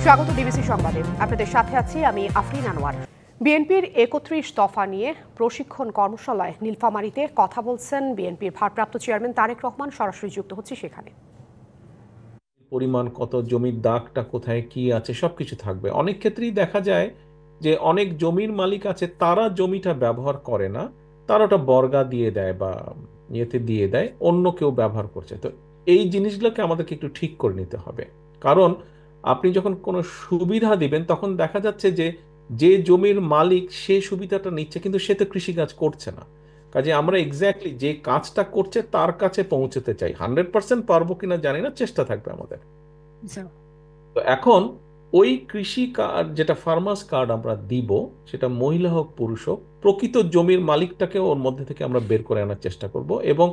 স্বাগত ডিবিসি সংবাদে। আপনাদের সাথে আছি আমি আফরিন আনোয়ার। বিএনপির ৩১ দফা নিয়ে প্রশিক্ষণ কর্মশালায় নীলফামারীতে কথা বলছেন বিএনপির ভারপ্রাপ্ত চেয়ারম্যান তারেক রহমান। সরাসরি যুক্ত হচ্ছে সেখানে। পরিমাণ কত, জমির দাগটা কোথায়, কি আছে, সবকিছু থাকবে। অনেক ক্ষেত্রেই দেখা যায় যে অনেক জমির মালিক আছে, তারা জমিটা ব্যবহার করে না, তারা ওটা বর্গা দিয়ে দেয় বা ইয়েতে দিয়ে দেয়, অন্য কেউ ব্যবহার করছে। তো এই জিনিসগুলোকে আমাদেরকে একটু ঠিক করে নিতে হবে। কারণ আপনি যখন কোনো সুবিধা দিবেন তখন দেখা যাচ্ছে যে যে জমির মালিক সে সুবিধাটা নিচ্ছে, কিন্তু সে তো কৃষিকাজ করছে না। কাজে আমরা এক্স্যাক্টলি যে কাজটা করছে তার কাছে পৌঁছতে চাই। 100% পারবো কিনা জানি না, চেষ্টা থাকবে আমাদের। তো এখন ওই কৃষি কার্ড, যেটা ফার্মার্স কার্ড আমরা দিব, সেটা মহিলা হোক পুরুষ হোক, প্রকৃত জমির মালিকটাকে ওর মধ্যে থেকে আমরা বের করে আনার চেষ্টা করব, এবং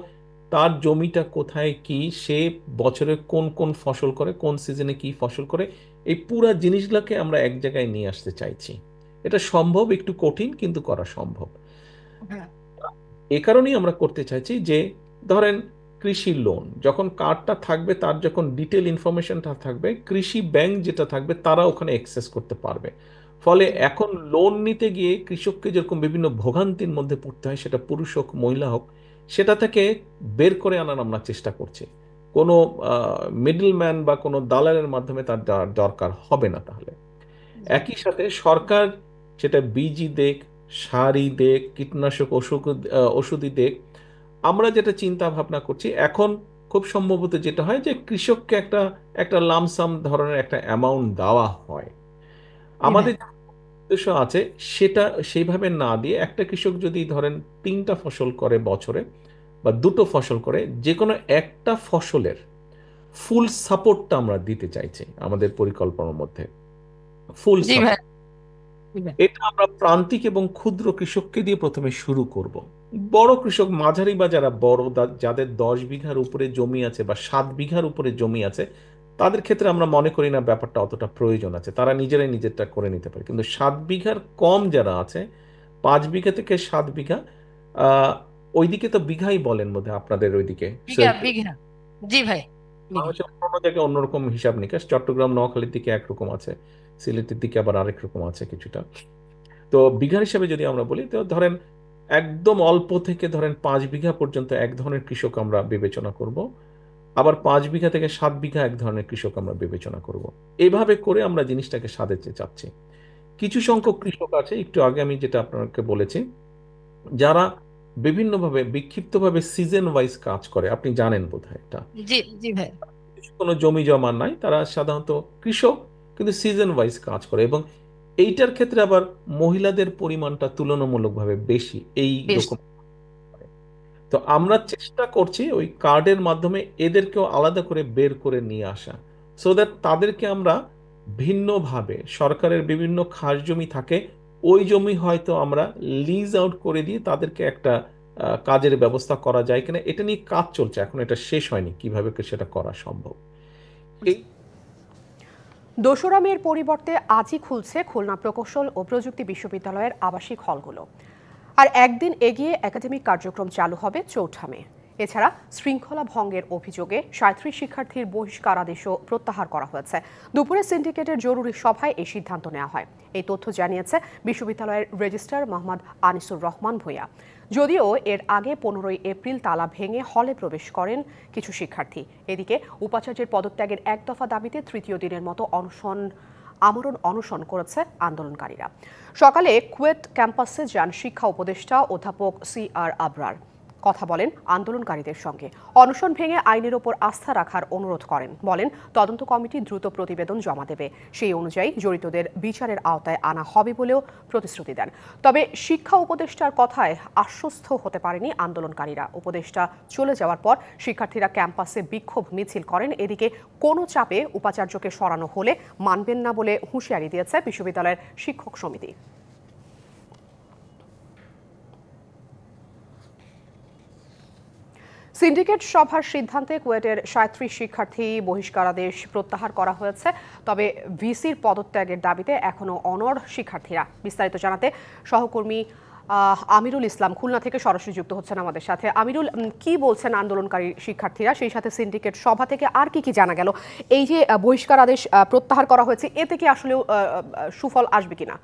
তার জমিটা কোথায়, কি সে বছরে কোন কোন ফসল করে, কোন সিজনে কি ফসল করে, এই পুরা জিনিসগুলোকে আমরা এক জায়গায় নিয়ে আসতে চাইছি। এটা সম্ভব, একটু কঠিন, কিন্তু করা সম্ভব। এ কারণেই আমরা করতে চাইছি যে ধরেন কৃষি লোন যখন কার্ডটা থাকবে, তার যখন ডিটেল ইনফরমেশনটা থাকবে, কৃষি ব্যাংক যেটা থাকবে তারা ওখানে অ্যাক্সেস করতে পারবে। ফলে এখন লোন নিতে গিয়ে কৃষককে যেরকম বিভিন্ন ভোগান্তির মধ্যে পড়তে হয়, সেটা পুরুষ হোক মহিলা হোক, সেটা থেকে বের করে আনার আমরা চেষ্টা করছি। কোনো মিডলম্যান বা কোনো দালালের মাধ্যমে তার দরকার হবে না। তাহলে একই সাথে সরকার সেটা বীজই দেখ, সারই দেখ, কীটনাশক ওষুধই দেখ, আমরা যেটা চিন্তা ভাবনা করছি এখন, খুব সম্ভবত যেটা হয় যে কৃষককে একটা একটা লামসাম ধরনের একটা অ্যামাউন্ট দেওয়া হয়। আমাদের উদ্দেশ্য আছে সেটা সেইভাবে না দিয়ে, একটা কৃষক যদি ধরেন 3টা ফসল করে বছরে, বা 2টো ফসল করে, যে কোনো একটা ফসলের ফুল সাপোর্টটা আমরা দিতে চাইছি আমাদের পরিকল্পনার মধ্যে। ফুল জি ভাই। সাপোর্ট এটা আমরা প্রান্তিক এবং ক্ষুদ্র কৃষককে দিয়ে প্রথমে শুরু করব। বড় কৃষক, মাঝারি বা যারা বড়, যাদের 10 বিঘার উপরে জমি আছে বা 7 বিঘার উপরে জমি আছে, তাদের ক্ষেত্রে আমরা মনে করি না ব্যাপারটা অতটা প্রয়োজন আছে, তারা নিজেরাই নিজেরটা করে নিতে পারে। কিন্তু 7 বিঘার কম যারা আছে, 5 বিঘা থেকে 7 বিঘা, আহ ওইদিকে তো বিঘাই বলেন বোধহয় আপনাদের ওইদিকে। বিঘা বিঘা। জি ভাই, বিঘা। বাংলাদেশের অন্য জায়গায় অন্যরকম হিসাব নিকাশ, চট্টগ্রাম নোয়াখালীর দিকে একরকম আছে, সিলেটের দিকে আবার আরেক রকম আছে কিছুটা। তো বিঘা হিসাবে যদি আমরা বলি, তো ধরেন একদম অল্প থেকে ধরেন 5 বিঘা পর্যন্ত এক ধরনের কৃষক আমরা বিবেচনা করব, আবার 5 বিঘা থেকে 7 বিঘা এক ধরনের কৃষক আমরা বিবেচনা করব। এইভাবে করে আমরা জিনিসটাকে সাজাতে চাচ্ছি। কিছু সংখ্যক কৃষক আছে, একটু আগে আমি যেটা আপনাকে বলেছি, যারা বিভিন্নভাবে বিক্ষিপ্তভাবে সিজন ওয়াইজ কাজ করে, আপনি জানেন বোধহয় এটা। জি জি ভাই। কোনো জমি জমা নাই, তারা সাধারণত কৃষক, কিন্তু সিজন ওয়াইজ কাজ করে, এবং এইটার ক্ষেত্রে আবার মহিলাদের পরিমাণটা তুলনামূলকভাবে বেশি এই বেশ। রকম। তো আমরা চেষ্টা করছি ওই কার্ডের মাধ্যমে এদেরকেও আলাদা করে বের করে নিয়ে আসা, সো দ্যাট তাদেরকে আমরা ভিন্নভাবে, সরকারের বিভিন্ন খাস জমি থাকে, ওই জমি হয়তো আমরা লিজ আউট করে দিয়ে তাদেরকে একটা কাজের ব্যবস্থা করা যায় কিনা, এটা নিয়ে কাজ চলছে, এখন এটা শেষ হয়নি কিভাবে সেটা করা সম্ভব। এই ২রা মের পরিবর্তে আজই খুলছে খুলনা প্রকৌশল ও প্রযুক্তি বিশ্ববিদ্যালয়ের আবাসিক হলগুলো। আর একদিন এগিয়ে একাডেমিক কার্যক্রম চালু হবে ৪ঠা মে। এছাড়া শৃঙ্খলা ভঙ্গের অভিযোগে ৩৭ শিক্ষার্থীর বহিষ্কারাদেশও প্রত্যাহার করা হয়েছে। দুপুরে সিন্ডিকেটের জরুরি সভায় এই সিদ্ধান্ত নেওয়া হয়। এই তথ্য জানিয়েছে বিশ্ববিদ্যালয়ের রেজিস্ট্রার মোহাম্মদ আনিসুর রহমান ভূঁইয়া। যদিও এর আগে ১৫ই এপ্রিল তালা ভেঙে হলে প্রবেশ করেন কিছু শিক্ষার্থী। এদিকে উপাচার্যের পদত্যাগের এক দফা দাবিতে তৃতীয় দিনের মতো আমরণ অনশন করেছে আন্দোলনকারীরা। সকালে কুয়েট ক্যাম্পাসে যান শিক্ষা উপদেষ্টা অধ্যাপক CR আবরার। কথা বলেন আন্দোলনকারীদের সঙ্গে। অনশন ভেঙে আইনের ওপর আস্থা রাখার অনুরোধ করেন। বলেন তদন্ত কমিটি দ্রুত প্রতিবেদন জমা দেবে, সেই অনুযায়ী জড়িতদের বিচারের আওতায় আনা হবে বলেও প্রতিশ্রুতি দেন। তবে শিক্ষা উপদেষ্টার কথায় আশ্বস্ত হতে পারেনি আন্দোলনকারীরা। উপদেষ্টা চলে যাওয়ার পর শিক্ষার্থীরা ক্যাম্পাসে বিক্ষোভ মিছিল করেন। এদিকে কোনো চাপে উপাচার্যকে সরানো হলে মানবেন না বলে হুঁশিয়ারি দিয়েছে বিশ্ববিদ্যালয়ের শিক্ষক সমিতি। সিন্ডিকেট সভার সিদ্ধান্তে কুয়েটের ৩৭ শিক্ষার্থী বহিষ্কারাদেশ প্রত্যাহার করা হয়েছে। তবে ভিসির পদত্যাগের দাবিতে এখনও অনড় শিক্ষার্থীরা। বিস্তারিত জানাতে সহকর্মী আমিরুল ইসলাম খুলনা থেকে সরাসরি যুক্ত হচ্ছেন আমাদের সাথে। আমিরুল, কি বলছেন আন্দোলনকারী শিক্ষার্থীরা, সেই সাথে সিন্ডিকেট সভা থেকে আর কি কি জানা গেল? এই যে বহিষ্কার আদেশ প্রত্যাহার করা হয়েছে, এতে কি আসলে সুফল আসবে কিনা?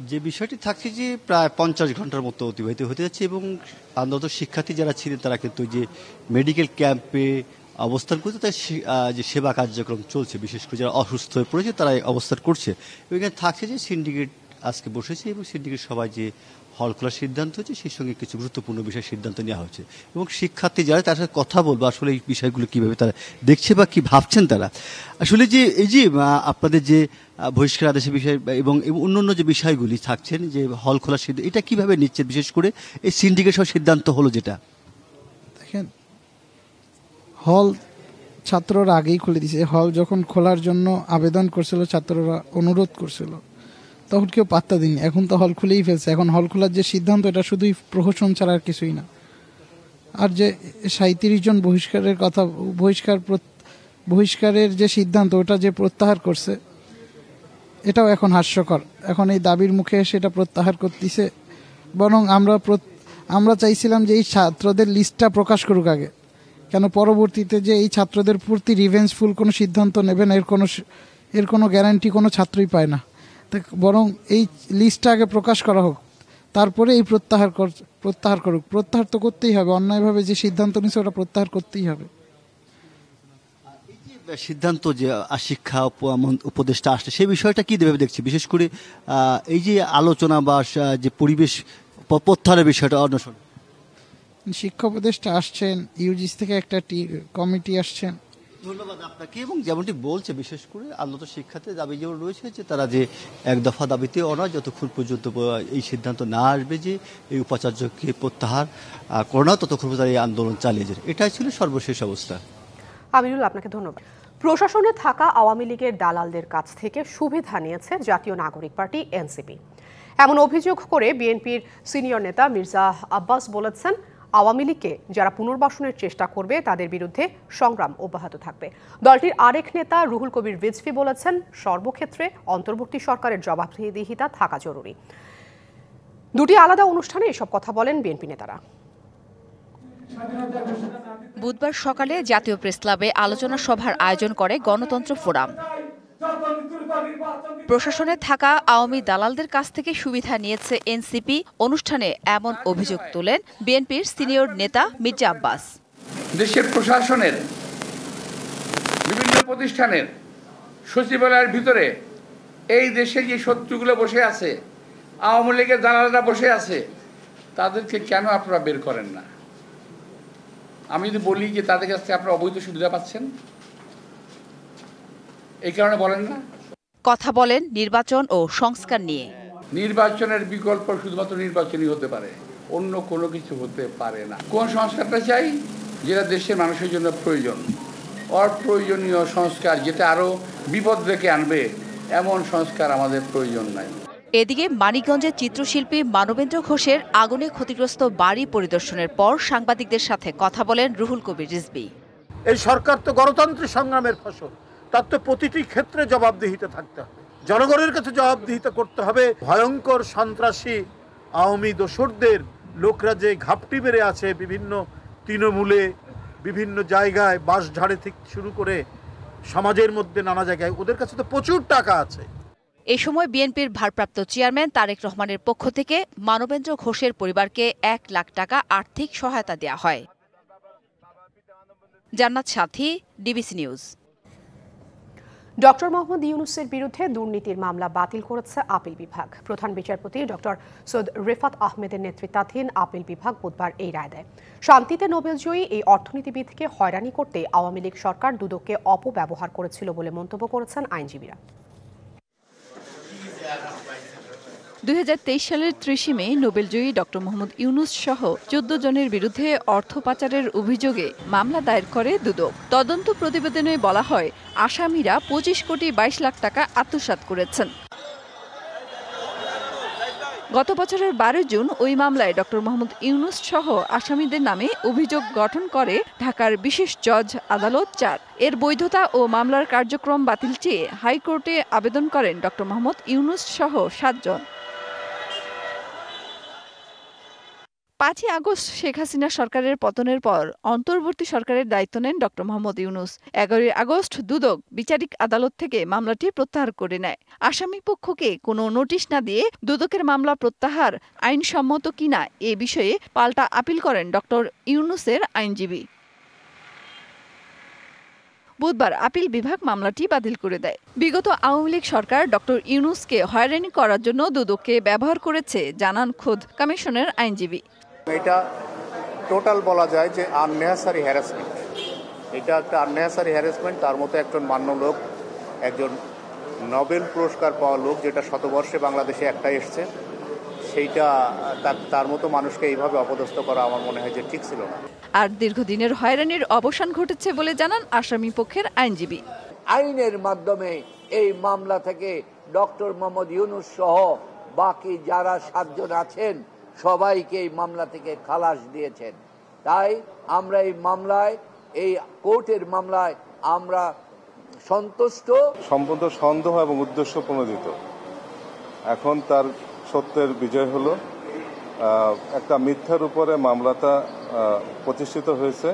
যে বিষয়টি থাকছে যে প্রায় 50 ঘন্টার মতো অতিবাহিত হতে যাচ্ছে এবং আন্দোলন শিক্ষার্থী যারা ছিলেন তারা কিন্তু যে মেডিকেল ক্যাম্পে অবস্থান করছে, তাই যে সেবা কার্যক্রম চলছে, বিশেষ করে যারা অসুস্থ হয়ে পড়েছে তারা অবস্থান করছে। এবং এখানে থাকছে যে সিন্ডিকেট আজকে বসেছে এবং সিন্ডিকেট সবাই যে হল খোলার সিদ্ধান্ত হচ্ছে সেই সঙ্গে কিছু গুরুত্বপূর্ণ বিষয় সিদ্ধান্ত নেওয়া হচ্ছে এবং শিক্ষার্থী যারা তার সাথে কথা বলবো আসলে এই বিষয়গুলো কিভাবে তারা দেখছে বা কি ভাবছেন তারা। আসলে যে এই যে আপনাদের যে বহিষ্কার আদেশের বিষয় এবং অন্যান্য যে বিষয়গুলি থাকছেন যে হল খোলার সিদ্ধান্ত, এটা কিভাবে নিচ্ছে, বিশেষ করে এই সিন্ডিকেট সহ সিদ্ধান্ত হলো যেটা? দেখেন, হল ছাত্ররা আগেই খুলে দিয়েছে। হল যখন খোলার জন্য আবেদন করছিল, ছাত্ররা অনুরোধ করছিল, তখন কেউ পাত্তা দিননি। এখন তো হল খুলেই ফেলছে। এখন হল খোলার যে সিদ্ধান্ত, এটা শুধুই প্রহসন ছাড়া আর কিছুই না। আর যে 37 জন বহিষ্কারের কথা, বহিষ্কারের যে সিদ্ধান্ত, ওটা যে প্রত্যাহার করছে, এটাও এখন হাস্যকর। এখন এই দাবির মুখে এসে এটা প্রত্যাহার করতেছে। বরং আমরা চাইছিলাম যে এই ছাত্রদের লিস্টটা প্রকাশ করুক আগে, কেন পরবর্তীতে যে এই ছাত্রদের প্রতি রিভেঞ্জফুল কোনো সিদ্ধান্ত নেবেন এর কোনো গ্যারান্টি কোনো ছাত্রই পায় না। বরং এই লিস্টটা আগে প্রকাশ করা হোক, তারপরে এই প্রত্যাহার করুক। প্রত্যাহার তো করতেই হবে, অন্যায়ভাবে যে সিদ্ধান্ত নিচ্ছে ওটা প্রত্যাহার করতেই হবে। সিদ্ধান্ত যে শিক্ষা উপদেষ্টা আসলে সেই বিষয়টা কি দেবে দেখছি, বিশেষ করে এই যে আলোচনা বা যে পরিবেশ প্রত্যাহারের বিষয়টা অন্বেষণ। শিক্ষা উপদেষ্টা আসছেন, ইউজিসি থেকে একটা কমিটি আসছেন। ধন্যবাদ আপনাকে। এবং যেমনটি বলছে, বিশেষ করে আন্দোলন শিক্ষার্থীদের দাবি যেমন রয়েছে যে তারা যে এক দফা দাবিতে অনয়, যতক্ষণ পর্যন্ত এই সিদ্ধান্ত না আসবে যে এই উপাচার্যকে প্রত্যাহার করা, ততক্ষণ পর্যন্ত এই আন্দোলন চালিয়ে যায়। এটাই ছিল সর্বশেষ অবস্থা। আমিরুল, আপনাকে ধন্যবাদ। প্রশাসনে থাকা আওয়ামী লীগের দালালদের কাছ থেকে সুবিধা নিয়েছে জাতীয় নাগরিক পার্টি এনসিপি। এমন অভিযোগ করে বিএনপির সিনিয়র নেতা মির্জা আব্বাস বলেছেন, আওয়ামী লীগকে যারা পুনর্বাসনের চেষ্টা করবে তাদের বিরুদ্ধে সংগ্রাম অব্যাহত থাকবে। দলটির আরেক নেতা রুহুল কবির রিজভী বলেছেন, সর্বক্ষেত্রে অন্তর্বর্তী সরকারের জবাবদিহিতা থাকা জরুরি। দুটি আলাদা অনুষ্ঠানে এসব কথা বলেন বিএনপি নেতারা। বুধবার সকালে জাতীয় প্রেসক্লাবে আলোচনা সভার আয়োজন করে গণতন্ত্র ফোরাম। প্রশাসনে থাকা আওয়ামী দালালদের কাছ থেকে সুবিধা নিয়েছে এনসিপি। অনুষ্ঠানে এমন অভিযোগ তোলেন বিএনপির সিনিয়র নেতা মির্জা আব্বাস। দেশের প্রশাসনের বিভিন্ন প্রতিষ্ঠানের সচিবালয়ের ভিতরে এই দেশে যে শত্রুগুলো বসে আছে, আওয়ামী লীগের দালালরা বসে আছে, তাদেরকে কেন আপনারা বের করেন না? আমি যদি বলি যে তাদের কাছ থেকে আপনারা অবৈধ সুবিধা পাচ্ছেন, এই কারণে বলেন না? কথা বলেন নির্বাচন ও সংস্কার নিয়ে। নির্বাচনের বিকল্প শুধুমাত্র নির্বাচনই হতে পারে, অন্য কোনো কিছু হতে পারে না। কোন সংস্কারটা চাই? যেটা দেশের মানুষের জন্য প্রয়োজন। অপ্রয়োজনীয় সংস্কার যেটা আরো বিপদ ডেকে আনবে, এমন সংস্কার আমাদের প্রয়োজন নাই। এদিকে মানিকগঞ্জের চিত্রশিল্পী মানবেন্দ্র ঘোষের আগুনে ক্ষতিগ্রস্ত বাড়ি পরিদর্শনের পর সাংবাদিকদের সাথে কথা বলেন রুহুল কবির রিজভী। এই সরকার তো গণতান্ত্রিক সংগ্রামের ফসল, তার তো প্রতিটি ক্ষেত্রে জবাবদিহিতে থাকতে হবে, জনগণের কাছে জবাবদিহিতা করতে হবে। ভয়ঙ্কর সন্ত্রাসী আওয়ামী দোসরদের লোকরা যে ঘাপটি বেড়ে আছে বিভিন্ন তৃণমূলে, বিভিন্ন জায়গায়, বাঁশঝাড়ে থেকে শুরু করে সমাজের মধ্যে নানা জায়গায়, ওদের কাছে তো প্রচুর টাকা আছে। এ সময় বিএনপির ভারপ্রাপ্ত চেয়ারম্যান তারেক রহমানের পক্ষ থেকে মানবেন্দ্র ঘোষের পরিবারকে 1 লাখ টাকা আর্থিক সহায়তা দেওয়া হয়। জান্নাত সাথী, ডিবিসি নিউজ। ডক্টর মোহাম্মদ ইউনূসের বিরুদ্ধে দুর্নীতির মামলা বাতিল করেছে আপিল বিভাগ। প্রধান বিচারপতি ডক্টর সৈয়দ রেফাত আহমেদের নেতৃত্বাধীন আপিল বিভাগ বুধবার এই রায় দেয়। শান্তিতে নোবেলজয়ী এই অর্থনীতিবিদকে হয়রানি করতে আওয়ামী লীগ সরকার দুদককে অপব্যবহার করেছিল বলে মন্তব্য করেছেন আইনজীবীরা। 2023 সালের 30 মে নোবেলজয়ী ডক্টর মোহাম্মদ ইউনূস সহ 14 জনের বিরুদ্ধে অর্থ পাচারের অভিযোগে মামলা দায়ের করে দুদক। তদন্ত প্রতিবেদনে বলা হয়, আসামিরা 25 কোটি 22 লাখ টাকা আত্মসাৎ করেছেন। গত বছরের 12 জুন ওই মামলায় ডক্টর মোহাম্মদ ইউনুস সহ আসামিদের নামে অভিযোগ গঠন করে ঢাকার বিশেষ জজ আদালত ৪। এর বৈধতা ও মামলার কার্যক্রম বাতিল চেয়ে হাইকোর্টে আবেদন করেন ডক্টর মোহাম্মদ ইউনুস সহ ৭ জন। ৫ই আগস্ট শেখ হাসিনা সরকারের পতনের পর অন্তর্বর্তী সরকারের দায়িত্ব নেন ডক্টর মোহাম্মদ ইউনুস। ১১ আগস্ট দুদক বিচারিক আদালত থেকে মামলাটি প্রত্যাহার করে নেয়। আসামি পক্ষকে কোনো নোটিশ না দিয়ে দুদকের মামলা প্রত্যাহার আইনসম্মত কিনা এ বিষয়ে পাল্টা আপিল করেন ডক্টর ইউনুসের আইনজীবী। বুধবার আপিল বিভাগ মামলাটি বাতিল করে দেয়। বিগত আওয়ামী লীগ সরকার ডক্টর ইউনুসকে হয়রানি করার জন্য দুদককে ব্যবহার করেছে জানান খোদ কমিশনের আইনজীবী। এটা টোটাল বলা যায় যে আননেসারি হ্যারাসমেন্ট। এটা একটা আননেসারি হ্যারাসমেন্ট। তার মতো একজন মান্য লোক, একজন নোবেল পুরস্কার পাওয়া লোক, যেটা শতবর্ষে বাংলাদেশে একটাই এসছে, সেইটা তার মতো মানুষকে এইভাবে অপদস্থ করা আমার মনে হয় যে ঠিক ছিল না। আর দীর্ঘদিনের হয়রানির অবসান ঘটেছে বলে জানান আসামি পক্ষের আইনজীবী। আইনের মাধ্যমে এই মামলা থেকে ডক্টর মোহাম্মদ ইউনুস সহ বাকি যারা ৭ জন আছেন সবাইকে এই মামলা থেকে খালাস দিয়েছেন। তাই আমরা এই মামলায়, এই কোর্টের মামলায় আমরা সন্তুষ্ট। সম্পূর্ণ সন্দেহ এবং উদ্দেশ্য প্রণোদিত। এখন তার সত্যের বিজয় হলো। একটা মিথ্যার উপরে মামলাটা প্রতিষ্ঠিত হয়েছে।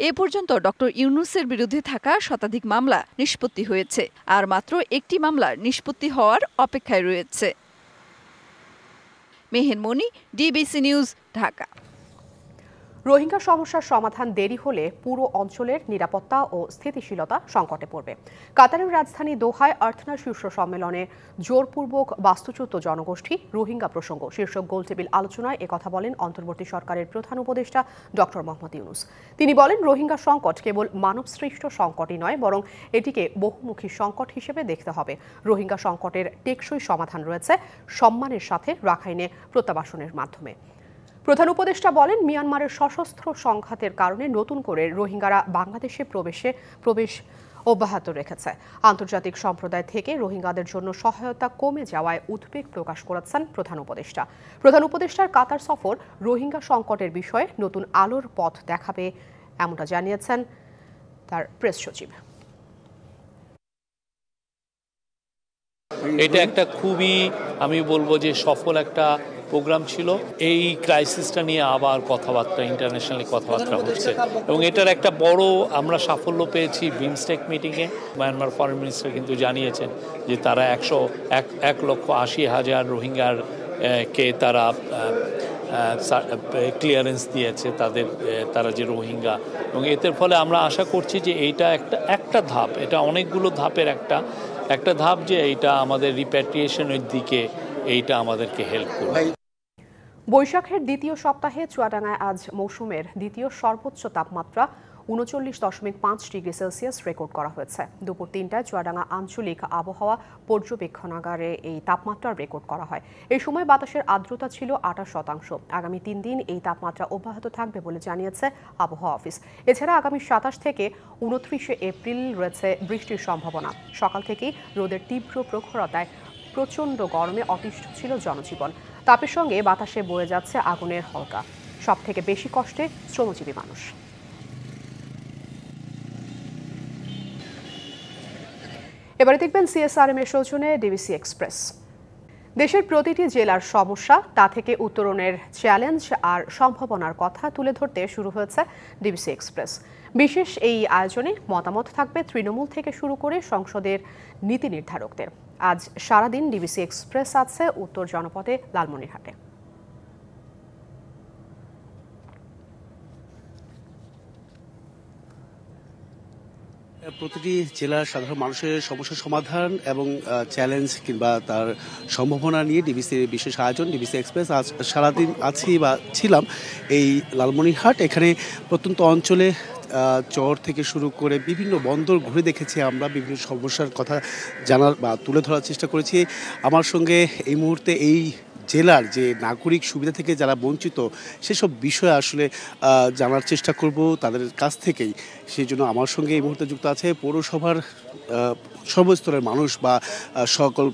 এ পর্যন্ত ডক্টর ইউনুসের বিরুদ্ধে থাকা শতাধিক মামলা নিষ্পত্তি হয়েছে, আর মাত্র একটি মামলার নিষ্পত্তি হওয়ার অপেক্ষায় রয়েছে। মেহের মনি, ডিবিসি নিউজ, ঢাকা। রোহিঙ্গা সমস্যার সমাধান দেরি হলে পুরো অঞ্চলের নিরাপত্তা ও স্থিতিশীলতা সংকটে পড়বে। কাতারের রাজধানী দোহায় আর্থনা শীর্ষ সম্মেলনে জোরপূর্বক বাস্তুচ্যুত জনগোষ্ঠী রোহিঙ্গা প্রসঙ্গ শীর্ষক গোলটেবিল আলোচনায় একথা বলেন অন্তর্বর্তী সরকারের প্রধান উপদেষ্টা ডক্টর মোহাম্মদ ইউনুস। তিনি বলেন, রোহিঙ্গা সংকট কেবল মানবসৃষ্ট সংকটই নয়, বরং এটিকে বহুমুখী সংকট হিসেবে দেখতে হবে। রোহিঙ্গা সংকটের টেকসই সমাধান রয়েছে সম্মানের সাথে রাখাইনে প্রত্যাবাসনের মাধ্যমে। প্রধান উপদেষ্টা বলেন, মিয়ানমারের সশস্ত্র সংঘাতের কারণে নতুন করে রোহিঙ্গারা বাংলাদেশে প্রবেশ অব্যাহত রেখেছে। আন্তর্জাতিক সম্প্রদায় থেকে রোহিঙ্গাদের জন্য সহায়তা কমে যাওয়ায় উদ্বেগ প্রকাশ করেছেন প্রধান উপদেষ্টা। প্রধান উপদেষ্টার কাতার সফর রোহিঙ্গা সংকটের বিষয়ে নতুন আলোর পথ দেখাবে, এমনটা জানিয়েছেন তার প্রেস সচিব। এটা একটা খুবই, আমি বলবো যে সফল একটা প্রোগ্রাম ছিল। এই ক্রাইসিসটা নিয়ে আবার কথাবার্তা, ইন্টারন্যাশনালি কথাবার্তা হচ্ছে, এবং এটার একটা বড় আমরা সাফল্য পেয়েছি বিমস্টেক মিটিংয়ে। মায়ানমার ফরেন মিনিস্টার কিন্তু জানিয়েছেন যে তারা 1,80,000 রোহিঙ্গার কে তারা ক্লিয়ারেন্স দিয়েছে তারা যে রোহিঙ্গা, এবং এতে ফলে আমরা আশা করছি যে এইটা একটা ধাপ, এটা অনেকগুলো ধাপের একটা ধাপ, যে এইটা আমাদের রিপ্যাট্রিয়েশনের দিকে এইটা আমাদেরকে হেল্প করবে। বৈশাখের দ্বিতীয় সপ্তাহে চুয়াডাঙ্গায় আজ মৌসুমের দ্বিতীয় সর্বোচ্চ তাপমাত্রা 39.5 ডিগ্রি সেলসিয়াস রেকর্ড করা হয়েছে। দুপুর 3টায় চুয়াডাঙ্গা আঞ্চলিক আবহাওয়া পর্যবেক্ষণাগারে এই তাপমাত্রা রেকর্ড করা হয়। এই সময় বাতাসের আর্দ্রতা ছিল 28%। আগামী 3 দিন এই তাপমাত্রা অব্যাহত থাকবে বলে জানিয়েছে আবহাওয়া অফিস। এছাড়া আগামী 27 থেকে 29 এপ্রিল রয়েছে বৃষ্টির সম্ভাবনা। সকাল থেকেই রোদের তীব্র প্রখরতায় প্রচণ্ড গরমে অতিষ্ঠ ছিল জনজীবন। তাপের সঙ্গে বাতাসে বয়ে যাচ্ছে আগুনের হলকা। সব থেকে বেশি কষ্টে শ্রমজীবী মানুষ। এবারে দেখবেন সিএসআরএম এর সৌজন্যে ডিবিসি এক্সপ্রেস। দেশের প্রতিটি জেলার সমস্যা, তা থেকে উত্তরণের চ্যালেঞ্জ আর সম্ভাবনার কথা তুলে ধরতে শুরু হয়েছে ডিবিসি এক্সপ্রেস। বিশেষ এই আয়োজনে মতামত থাকবে তৃণমূল থেকে শুরু করে সংসদের নীতি নির্ধারকদের। আজ সারাদিন ডিবিসি এক্সপ্রেস আছে উত্তর জনপদে লালমনিরহাটে। প্রতিটি জেলার সাধারণ মানুষের সমস্যার সমাধান এবং চ্যালেঞ্জ কিংবা তার সম্ভাবনা নিয়ে ডিবিসির বিশেষ আয়োজন ডিবিসি এক্সপ্রেস। আজ সারাদিন আছি বা ছিলাম এই লালমনিরহাট। এখানে প্রত্যন্ত অঞ্চলে চর থেকে শুরু করে বিভিন্ন বন্দর ঘুরে দেখেছি আমরা, বিভিন্ন সমস্যার কথা জানার বা তুলে ধরার চেষ্টা করেছি। আমার সঙ্গে এই মুহূর্তে এই জেলার যে নাগরিক সুবিধা থেকে যারা বঞ্চিত সেসব বিষয়ে আসলে জানার চেষ্টা করব তাদের কাছ থেকেই। সেই জন্য আমার সঙ্গে এই মুহূর্তে যুক্ত আছে পৌরসভার সর্বস্তরের মানুষ বা সকল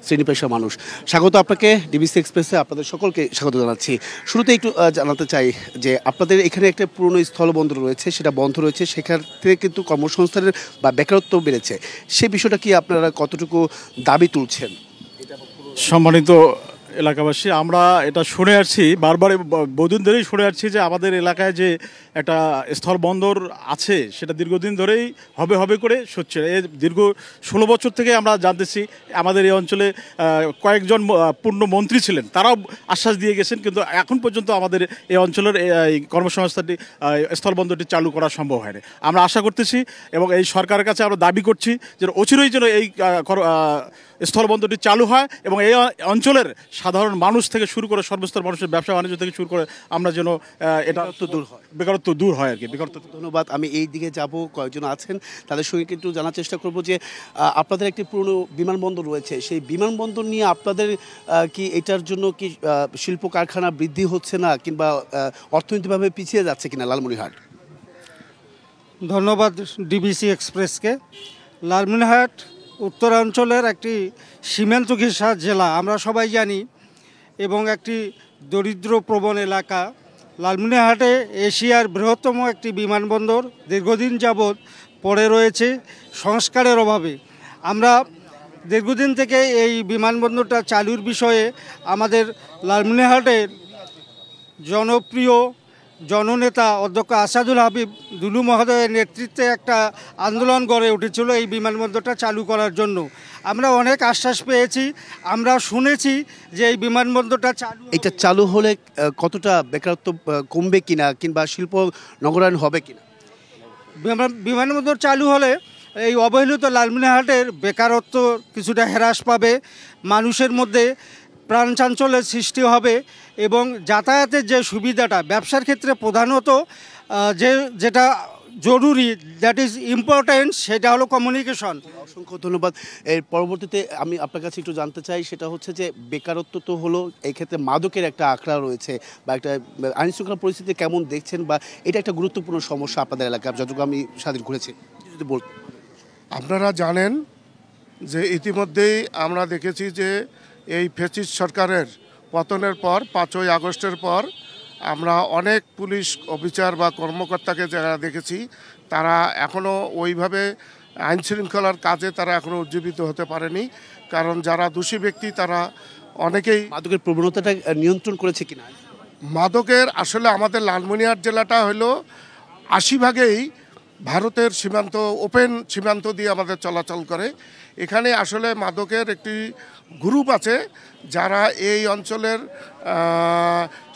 শ্রেণী পেশার মানুষ। স্বাগত আপনাকে ডিবিসি এক্সপ্রেসে, আপনাদের সকলকে স্বাগত জানাচ্ছি। শুরুতে একটু জানাতে চাই যে আপনাদের এখানে একটা পুরনো স্থলবন্দর রয়েছে, সেটা বন্ধ রয়েছে, সেখান থেকে কিন্তু কর্মসংস্থানের বা বেকারত্ব বেড়েছে। সেই বিষয়টা কি আপনারা কতটুকু দাবি তুলছেন? সম্মানিত এলাকাবাসী, আমরা এটা শুনে আসছি বারবার, বহুদিন ধরেই শুনে আসছি যে আমাদের এলাকায় যে একটা স্থলবন্দর আছে সেটা দীর্ঘদিন ধরেই হবে করে সচ্ছে। এই দীর্ঘ 16 বছর থেকে আমরা জানতেছি। আমাদের এই অঞ্চলে কয়েকজন পূর্ণ মন্ত্রী ছিলেন, তারাও আশ্বাস দিয়ে গেছেন, কিন্তু এখন পর্যন্ত আমাদের এই অঞ্চলের এই কর্মসংস্থানটি স্থলবন্দরটি চালু করা সম্ভব হয়নি। আমরা আশা করতেছি এবং এই সরকারের কাছে আমরা দাবি করছি যে অচিরেই যেন এই স্থলবন্দরটি চালু হয় এবং এই অঞ্চলের সাধারণ মানুষ থেকে শুরু করে সর্বস্তর মানুষের ব্যবসা বাণিজ্য থেকে শুরু করে আমরা যেন এটা বেকারত্ব দূর হয় আর কি। ধন্যবাদ। আমি এই দিকে যাব, কয়েকজন আছেন তাদের সঙ্গে একটু জানার চেষ্টা করব যে আপনাদের একটি পুরনো বিমানবন্দর রয়েছে, সেই বিমানবন্দর নিয়ে আপনাদের কি এটার জন্য কি শিল্প কারখানা বৃদ্ধি হচ্ছে না কিংবা অর্থনৈতিকভাবে পিছিয়ে যাচ্ছে কিনা লালমনিরহাট? ধন্যবাদ ডিবিসি এক্সপ্রেসকে। লালমনিরহাট উত্তরাঞ্চলের একটি সীমান্ত ঘেঁষা জেলা, আমরা সবাই জানি, এবং একটি দরিদ্র প্রবণ এলাকা। লালমনিরহাটে এশিয়ার বৃহত্তম একটি বিমানবন্দর দীর্ঘদিন যাবৎ পড়ে রয়েছে সংস্কারের অভাবে। আমরা দীর্ঘদিন থেকে এই বিমানবন্দরটা চালুর বিষয়ে আমাদের লালমনিরহাটের জনপ্রিয় জননেতা অধ্যক্ষ আসাদুল হাবিব দুলু মহোদয়ের নেতৃত্বে একটা আন্দোলন গড়ে উঠেছিল এই বিমানবন্দরটা চালু করার জন্য। আমরা অনেক আশ্বাস পেয়েছি, আমরা শুনেছি যে এই বিমানবন্দরটা এটা চালু হলে কতটা বেকারত্ব কমবে কিনা কিংবা শিল্প নগরায়ণ হবে কিনা? বিমানবন্দর চালু হলে এই অবহেলিত লালমনিরহাটের বেকারত্ব কিছুটা হ্রাস পাবে, মানুষের মধ্যে প্রাণ চাঞ্চল্যের সৃষ্টি হবে এবং যাতায়াতের যে সুবিধাটা ব্যবসার ক্ষেত্রে প্রধানত যেটা জরুরি, দ্যাট ইজ ইম্পর্টেন্ট, সেটা হলো কমিউনিকেশন। অসংখ্য ধন্যবাদ। এর পরবর্তীতে আমি আপনার কাছে একটু জানতে চাই, সেটা হচ্ছে যে বেকারত্ব তো হলো, এই ক্ষেত্রে মাদকের একটা আঁকড়া রয়েছে বা একটা আইনশৃঙ্খলা পরিস্থিতি কেমন দেখছেন, বা এটা একটা গুরুত্বপূর্ণ সমস্যা আপনাদের এলাকায় যতটুকু আমি স্বাধীন ঘুরেছি যদি বল। আপনারা জানেন যে ইতিমধ্যেই আমরা দেখেছি যে এই ফ্যাসিস্ট সরকারের পতনের পর 5ই আগস্টের পর আমরা অনেক পুলিশ অফিসার বা কর্মকর্তাকে যারা দেখেছি তারা এখনও ওইভাবে আইন শৃঙ্খলার কাজে তারা এখনও উজ্জীবিত হতে পারেনি, কারণ যারা দোষী ব্যক্তি তারা অনেকেই মাদকের প্রবণতাটা নিয়ন্ত্রণ করেছে কিনা। মাদকের আসলে আমাদের লালমনিরহাট জেলাটা হলো 80% ভারতের সীমান্ত, ওপেন সীমান্ত দিয়ে আমাদের চলাচল করে। এখানে আসলে মাদকের একটি গ্রুপ আছে যারা এই অঞ্চলের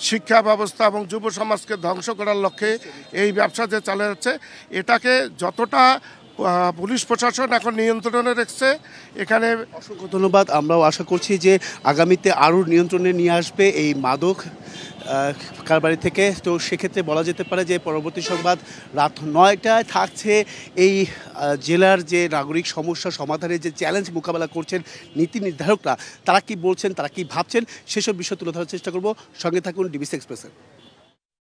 শিক্ষা ব্যবস্থা এবং যুব সমাজকে ধ্বংস করার লক্ষ্যে এই ব্যবসা যে চালিয়ে যাচ্ছে, এটাকে যতটা পুলিশ প্রশাসন এখন নিয়ন্ত্রণে রেখেছে এখানে। অসংখ্য ধন্যবাদ। আমরাও আশা করছি যে আগামীতে আরও নিয়ন্ত্রণে নিয়ে আসবে এই মাদক কারবারি থেকে। তো সেক্ষেত্রে বলা যেতে পারে যে পরবর্তী সংবাদ রাত 9টায় থাকছে এই জেলার যে নাগরিক সমস্যা সমাধানের যে চ্যালেঞ্জ মোকাবেলা করছেন নীতি নির্ধারকরা, তারা কি বলছেন, তারা কি ভাবছেন, সেসব বিষয় তুলে ধরার চেষ্টা করব। সঙ্গে থাকুন ডিবিসি এক্সপ্রেসের।